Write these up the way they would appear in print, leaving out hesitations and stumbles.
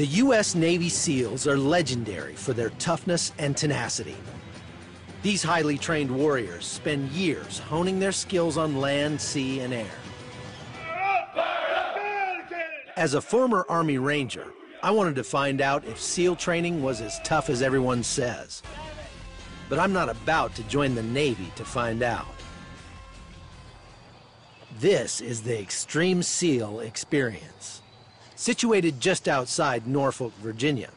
The U.S. Navy SEALs are legendary for their toughness and tenacity. These highly trained warriors spend years honing their skills on land, sea, and air. As a former Army Ranger, I wanted to find out if SEAL training was as tough as everyone says. But I'm not about to join the Navy to find out. This is the Extreme SEAL experience. Situated just outside Norfolk, Virginia,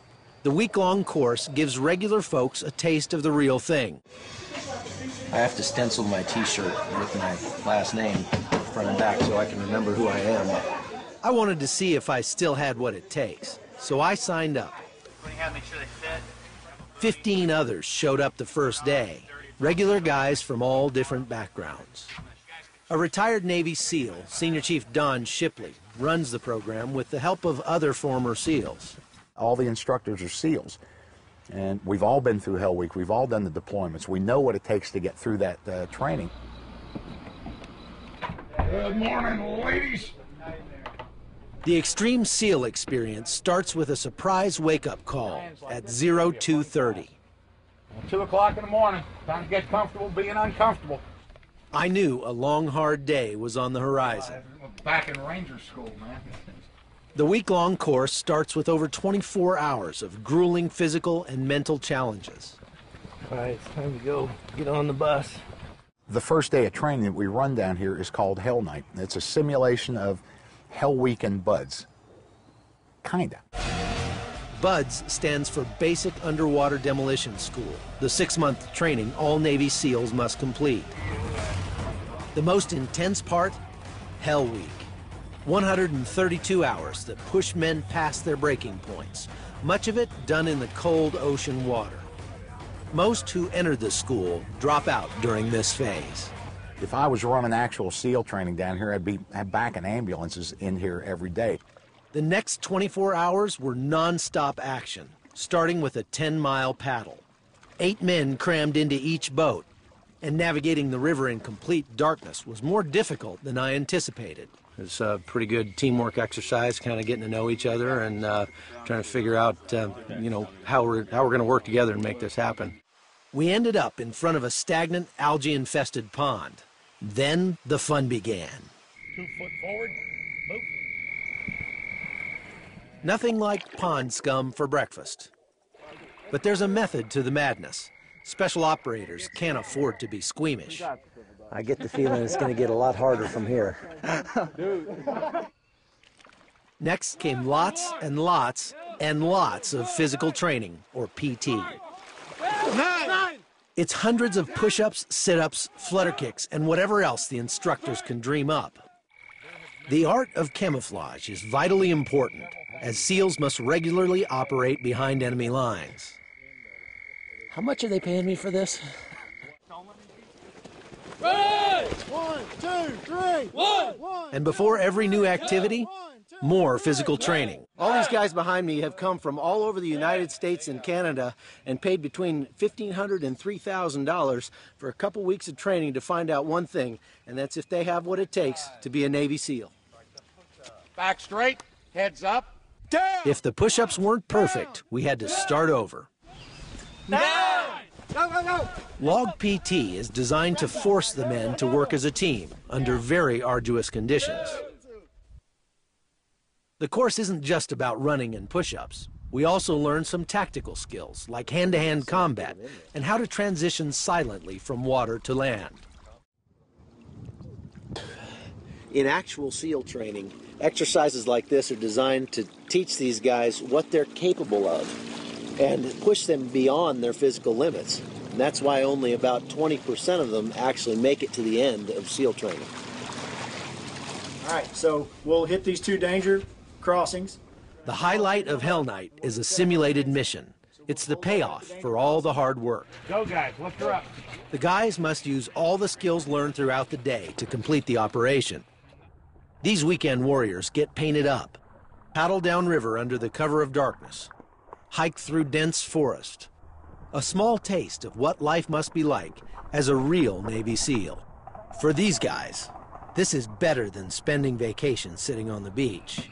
the week-long course gives regular folks a taste of the real thing. I have to stencil my t-shirt with my last name front and back so I can remember who I am. I wanted to see if I still had what it takes, so I signed up. 15 others showed up the first day, regular guys from all different backgrounds. A retired Navy SEAL, Senior Chief Don Shipley, runs the program with the help of other former SEALs. All the instructors are SEALs, and we've all been through Hell Week. We've all done the deployments. We know what it takes to get through that training. Good morning, ladies. The Extreme SEAL experience starts with a surprise wake-up call at 02:30. 2 o'clock in the morning. Time to get comfortable being uncomfortable. I knew a long, hard day was on the horizon. Back in Ranger School, man. The week-long course starts with over 24 hours of grueling physical and mental challenges. All right, it's time to go get on the bus. The first day of training that we run down here is called Hell Night. It's a simulation of Hell Week and BUDS. Kinda. BUDS stands for Basic Underwater Demolition School, the 6-month training all Navy SEALs must complete. The most intense part? Hell Week. 132 hours that push men past their breaking points, much of it done in the cold ocean water. Most who enter the school drop out during this phase. If I was running actual SEAL training down here, I'd be back in ambulances in here every day. The next 24 hours were non-stop action, starting with a 10-mile paddle. 8 men crammed into each boat, and navigating the river in complete darkness was more difficult than I anticipated. It's a pretty good teamwork exercise, kind of getting to know each other and trying to figure out, how we're going to work together and make this happen. We ended up in front of a stagnant, algae-infested pond. Then the fun began. 2 foot forward. Move. Nothing like pond scum for breakfast. But there's a method to the madness. Special operators can't afford to be squeamish. I get the feeling it's going to get a lot harder from here. Next came lots and lots and lots of physical training, or PT. It's hundreds of push-ups, sit-ups, flutter kicks, and whatever else the instructors can dream up. The art of camouflage is vitally important, as SEALs must regularly operate behind enemy lines. How much are they paying me for this? Ready! 1, 2, 3, 1. And before every new activity, more physical training. All these guys behind me have come from all over the United States and Canada and paid between $1,500 and $3,000 for a couple weeks of training to find out one thing, and that's if they have what it takes to be a Navy SEAL. Back straight, heads up. Down. If the push-ups weren't perfect, we had to start over. Down. Go, go, go. Log PT is designed to force the men to work as a team under very arduous conditions. The course isn't just about running and push-ups. We also learn some tactical skills like hand-to-hand combat and how to transition silently from water to land. In actual SEAL training, exercises like this are designed to teach these guys what they're capable of and push them beyond their physical limits. And that's why only about 20% of them actually make it to the end of SEAL training. All right, so we'll hit these 2 danger crossings. The highlight of Hell Night is a simulated mission. It's the payoff for all the hard work. Go, guys, lift her up. The guys must use all the skills learned throughout the day to complete the operation. These weekend warriors get painted up, paddle downriver under the cover of darkness, hike through dense forest. A small taste of what life must be like as a real Navy SEAL. For these guys, this is better than spending vacation sitting on the beach.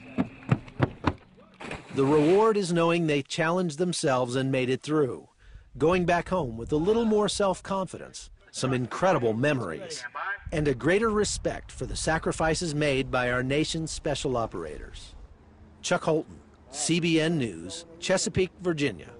The reward is knowing they challenged themselves and made it through, going back home with a little more self-confidence, some incredible memories, and a greater respect for the sacrifices made by our nation's special operators. Chuck Holton, CBN News, Chesapeake, Virginia.